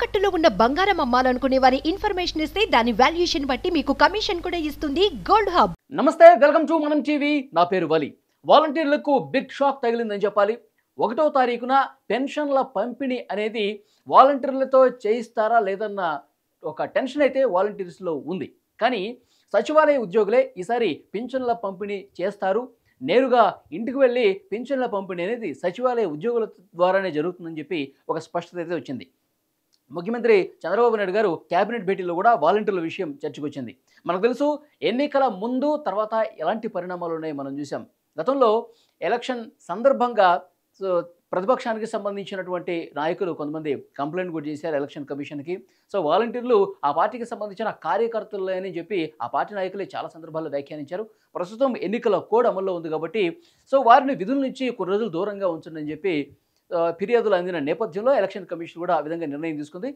తాకట్టులో ఉన్న బంగారం అమ్మాలనుకునే వారి ఇన్ఫర్మేషన్ ఇస్తే దాని వాల్యుయేషన్ బట్టి మీకు కమిషన్ కూడా ఇస్తుంది గోల్డ్ హబ్. నమస్తే, వెల్కమ్ టు మనం టీవీ. నా పేరు వలి. వాలంటీర్లకు బిగ్ షాక్ తగిలిందని చెప్పాలి. 1వ తారీఖున పెన్షన్ల పంపిణీ అనేది వాలంటీర్లతో చేయిస్తారా లేదన్న ఒక టెన్షన్ అయితే వాలంటీర్స్లో ఉంది. కానీ సచివాలయ ఉద్యోగులే ఈసారి పింఛన్ల పంపిణీ చేస్తారు. నేరుగా ఇంటికి వెళ్ళి పింఛన్ల పంపిణీ అనేది సచివాలయ ఉద్యోగుల ద్వారానే జరుగుతుందని చెప్పి ఒక స్పష్టత అయితే వచ్చింది. ముఖ్యమంత్రి చంద్రబాబు నాయుడు గారు కేబినెట్ భేటీలో కూడా వాలంటీర్ల విషయం చర్చకు వచ్చింది. మనకు తెలుసు, ఎన్నికల ముందు తర్వాత ఎలాంటి పరిణామాలు ఉన్నాయో మనం చూసాం. గతంలో ఎలక్షన్ సందర్భంగా ప్రతిపక్షానికి సంబంధించినటువంటి నాయకులు కొంతమంది కంప్లైంట్ కూడా చేశారు ఎలక్షన్ కమిషన్కి. వాలంటీర్లు ఆ పార్టీకి సంబంధించిన కార్యకర్తలే అని చెప్పి ఆ పార్టీ నాయకులే చాలా సందర్భాల్లో వ్యాఖ్యానించారు. ప్రస్తుతం ఎన్నికల కోడ్ అమల్లో ఉంది కాబట్టి వారిని విధుల నుంచి కొన్ని రోజులు దూరంగా ఉంచండి అని చెప్పి ఫిర్యాదులు అందిన నేపథ్యంలో ఎలక్షన్ కమిషన్ కూడా ఆ విధంగా నిర్ణయం తీసుకుంది.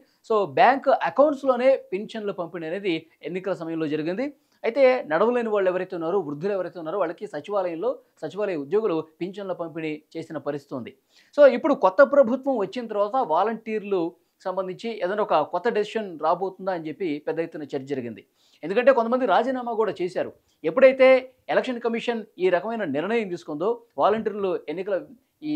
బ్యాంక్ అకౌంట్స్లోనే పింఛన్ల పంపిణీ అనేది ఎన్నికల సమయంలో జరిగింది. అయితే నడవలేని వాళ్ళు ఎవరైతే ఉన్నారో, వృద్ధులు ఎవరైతే ఉన్నారో వాళ్ళకి సచివాలయ ఉద్యోగులు పింఛన్ల పంపిణీ చేసిన పరిస్థితి ఉంది. ఇప్పుడు కొత్త ప్రభుత్వం వచ్చిన తర్వాత వాలంటీర్లు సంబంధించి ఏదైనా ఒక కొత్త డెసిషన్ రాబోతుందా అని చెప్పి పెద్ద ఎత్తున చర్చ జరిగింది. ఎందుకంటే కొంతమంది రాజీనామా కూడా చేశారు. ఎప్పుడైతే ఎలక్షన్ కమిషన్ ఈ రకమైన నిర్ణయం తీసుకుందో, వాలంటీర్లు ఎన్నికల ఈ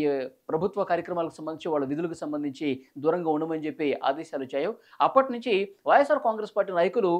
ప్రభుత్వ కార్యక్రమాలకు సంబంధించి వాళ్ళ విధులకు సంబంధించి దూరంగా ఉండమని చెప్పి ఆదేశాలు వచ్చాయో, అప్పటి నుంచి వైఎస్ఆర్ కాంగ్రెస్ పార్టీ నాయకులు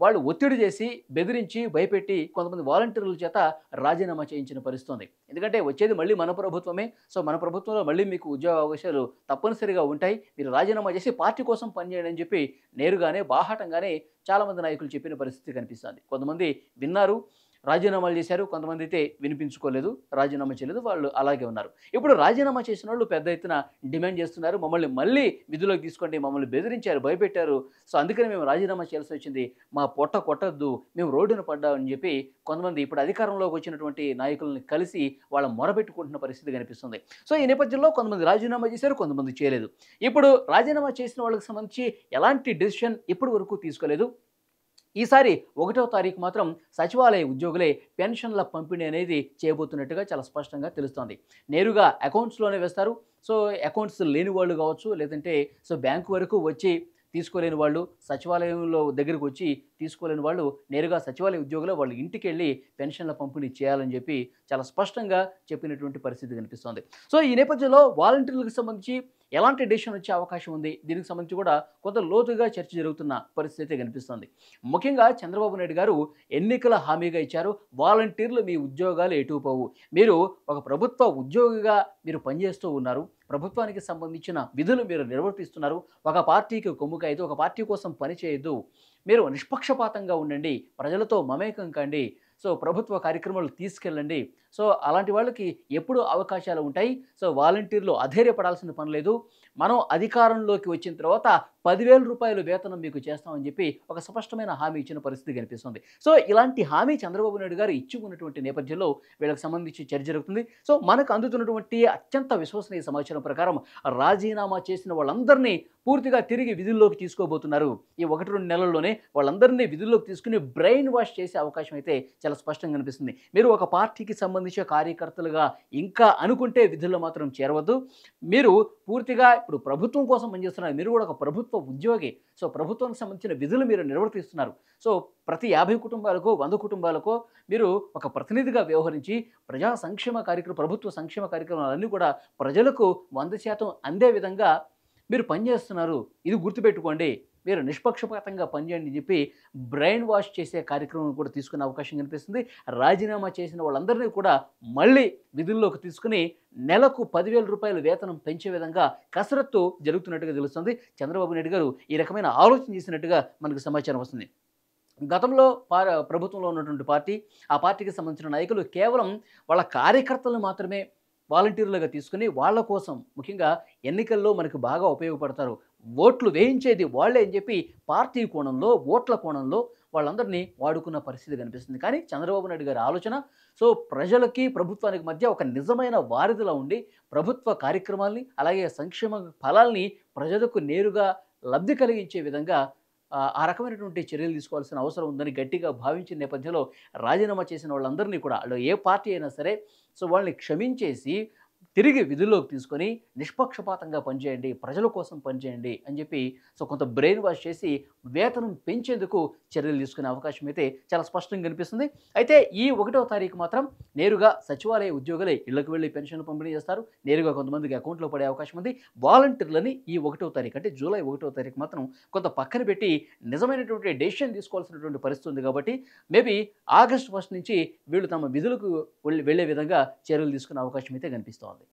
వాళ్ళు ఒత్తిడి చేసి, బెదిరించి, భయపెట్టి కొంతమంది వాలంటీర్ల చేత రాజీనామా చేయించిన పరిస్థితి ఉంది. ఎందుకంటే వచ్చేది మళ్ళీ మన ప్రభుత్వమే. మన ప్రభుత్వంలో మళ్ళీ మీకు ఉద్యోగ అవకాశాలు తప్పనిసరిగా ఉంటాయి, మీరు రాజీనామా చేసి పార్టీ కోసం పనిచేయండి అని చెప్పి నేరుగానే బాహాటంగానే చాలామంది నాయకులు చెప్పిన పరిస్థితి కనిపిస్తుంది. కొంతమంది విన్నారు, రాజీనామాలు చేశారు. కొంతమంది అయితే వినిపించుకోలేదు, రాజీనామా చేయలేదు, వాళ్ళు అలాగే ఉన్నారు. ఇప్పుడు రాజీనామా చేసిన వాళ్ళు పెద్ద ఎత్తున డిమాండ్ చేస్తున్నారు, మమ్మల్ని మళ్ళీ విధులోకి తీసుకోండి, మమ్మల్ని బెదిరించారు, భయపెట్టారు, అందుకని మేము రాజీనామా చేయాల్సి వచ్చింది, మా పొట్ట కొట్టద్దు, మేము రోడ్డున పడ్డామని చెప్పి కొంతమంది ఇప్పుడు అధికారంలోకి వచ్చినటువంటి నాయకులను కలిసి వాళ్ళ మొరబెట్టుకుంటున్న పరిస్థితి కనిపిస్తుంది. ఈ నేపథ్యంలో కొంతమంది రాజీనామా చేశారు, కొంతమంది చేయలేదు. ఇప్పుడు రాజీనామా చేసిన వాళ్ళకి సంబంధించి ఎలాంటి డెసిషన్ ఇప్పటి వరకు తీసుకోలేదు. ఈసారి 1వ తారీఖు మాత్రం సచివాలయ ఉద్యోగులే పెన్షన్ల పంపిణీ అనేది చేయబోతున్నట్టుగా చాలా స్పష్టంగా తెలుస్తోంది. నేరుగా అకౌంట్స్లోనే వేస్తారు. అకౌంట్స్ లేని వాళ్ళు కావచ్చు, లేదంటే బ్యాంకు వరకు వచ్చి తీసుకోలేని వాళ్ళు, సచివాలయంలో దగ్గరికి వచ్చి తీసుకోలేని వాళ్ళు నేరుగా సచివాలయ ఉద్యోగులు వాళ్ళ ఇంటికి వెళ్ళి పెన్షన్ల పంపిణీ చేయాలని చెప్పి చాలా స్పష్టంగా చెప్పినటువంటి పరిస్థితి కనిపిస్తోంది. ఈ నేపథ్యంలో వాలంటీర్లకు సంబంధించి ఎలాంటి డెసిషన్ వచ్చే అవకాశం ఉంది, దీనికి సంబంధించి కూడా కొంత లోతుగా చర్చ జరుగుతున్న పరిస్థితి కనిపిస్తోంది. ముఖ్యంగా చంద్రబాబు నాయుడు గారు ఎన్నికల హామీగా ఇచ్చారు, వాలంటీర్లు మీ ఉద్యోగాలు ఎటుపోవు, మీరు ఒక ప్రభుత్వ ఉద్యోగిగా మీరు పనిచేస్తూ ఉన్నారు, ప్రభుత్వానికి సంబంధించిన విధులు మీరు నిర్వర్తిస్తున్నారు, ఒక పార్టీకి కొమ్ము కాయదు, ఒక పార్టీ కోసం పని చేయొద్దు, మీరు నిష్పక్షపాతంగా ఉండండి, ప్రజలతో మమేకం కండి, ప్రభుత్వ కార్యక్రమాలు తీసుకెళ్ళండి, అలాంటి వాళ్ళకి ఎప్పుడు అవకాశాలు ఉంటాయి, వాలంటీర్లు అధైర్యపడాల్సిన పని లేదు, మనం అధికారంలోకి వచ్చిన తర్వాత 10,000 రూపాయలు వేతనం మీకు చేస్తామని చెప్పి ఒక స్పష్టమైన హామీ ఇచ్చిన పరిస్థితి కనిపిస్తుంది. ఇలాంటి హామీ చంద్రబాబు నాయుడు గారు ఇచ్చి ఉన్నటువంటి నేపథ్యంలో వీళ్ళకి సంబంధించి చర్చ జరుగుతుంది. మనకు అందుతున్నటువంటి అత్యంత విశ్వసనీయ సమాచారం ప్రకారం రాజీనామా చేసిన వాళ్ళందరినీ పూర్తిగా తిరిగి విధుల్లోకి తీసుకోబోతున్నారు. ఈ 1-2 నెలల్లోనే వాళ్ళందరినీ విధుల్లోకి తీసుకుని బ్రెయిన్ వాష్ చేసే అవకాశం అయితే చాలా స్పష్టంగా కనిపిస్తుంది. మీరు ఒక పార్టీకి సంబంధించిన కార్యకర్తలుగా ఇంకా అనుకుంటే విధుల్లో మాత్రం చేరవద్దు. మీరు పూర్తిగా ఇప్పుడు ప్రభుత్వం కోసం పనిచేస్తున్నారు, మీరు కూడా ఒక ప్రభుత్వ ఉద్యోగి, ప్రభుత్వానికి సంబంధించిన విధులు మీరు నిర్వర్తిస్తున్నారు. ప్రతి 50 కుటుంబాలకు 100 కుటుంబాలకు మీరు ఒక ప్రతినిధిగా వ్యవహరించి ప్రజా సంక్షేమ కార్యక్రమం, ప్రభుత్వ సంక్షేమ కార్యక్రమాలన్నీ కూడా ప్రజలకు 100% అందే విధంగా మీరు పనిచేస్తున్నారు, ఇది గుర్తుపెట్టుకోండి, మీరు నిష్పక్షపాతంగా పనిచేయండి అని చెప్పి బ్రెయిన్ వాష్ చేసే కార్యక్రమం కూడా తీసుకునే అవకాశం కనిపిస్తుంది. రాజీనామా చేసిన వాళ్ళందరినీ కూడా మళ్ళీ విధుల్లోకి తీసుకుని నెలకు 10,000 రూపాయలు వేతనం పెంచే విధంగా కసరత్తు జరుగుతున్నట్టుగా తెలుస్తుంది. చంద్రబాబు నాయుడు గారు ఈ రకమైన ఆలోచన చేసినట్టుగా మనకు సమాచారం వస్తుంది. గతంలో ప్రభుత్వంలో ఉన్నటువంటి పార్టీ, ఆ పార్టీకి సంబంధించిన నాయకులు కేవలం వాళ్ళ కార్యకర్తలను మాత్రమే వాలంటీర్లుగా తీసుకుని వాళ్ళ కోసం, ముఖ్యంగా ఎన్నికల్లో మనకు బాగా ఉపయోగపడతారు, ఓట్లు వేయించేది వాళ్ళే అని చెప్పి పార్టీ కోణంలో, ఓట్ల కోణంలో వాళ్ళందరినీ వాడుకున్న పరిస్థితి కనిపిస్తుంది. కానీ చంద్రబాబు నాయుడు గారి ఆలోచన ప్రజలకి ప్రభుత్వానికి మధ్య ఒక నిజమైన వారధిలా ఉండి ప్రభుత్వ కార్యక్రమాల్ని అలాగే సంక్షేమ ఫలాల్ని ప్రజలకు నేరుగా లబ్ధి కలిగించే విధంగా ఆ రకమైనటువంటి చర్యలు తీసుకోవాల్సిన అవసరం ఉందని గట్టిగా భావించిన నేపథ్యంలో రాజీనామా చేసిన వాళ్ళందరినీ కూడా, వాళ్ళు ఏ పార్టీ అయినా సరే, వాళ్ళని క్షమించేసి తిరిగి విధుల్లోకి తీసుకొని నిష్పక్షపాతంగా పనిచేయండి, ప్రజల కోసం పనిచేయండి అని చెప్పి కొంత బ్రెయిన్ వాష్ చేసి వేతనం పెంచేందుకు చర్యలు తీసుకునే అవకాశం అయితే చాలా స్పష్టంగా కనిపిస్తుంది. అయితే ఈ 1వ తారీఖు మాత్రం నేరుగా సచివాలయ ఉద్యోగులే ఇళ్లకు వెళ్ళి పెన్షన్ పంపిణీ చేస్తారు. నేరుగా కొంతమందికి అకౌంట్లో పడే అవకాశం ఉంది. వాలంటీర్లని ఈ 1వ తారీఖు అంటే జూలై 1వ తారీఖు మాత్రం కొంత పక్కన పెట్టి నిజమైనటువంటి డెసిషన్ తీసుకోవాల్సినటువంటి పరిస్థితి ఉంది కాబట్టి మేబీ ఆగస్టు 1 నుంచి వీళ్ళు తమ విధులకు వెళ్ళే విధంగా చర్యలు తీసుకునే అవకాశం అయితే కనిపిస్తోంది.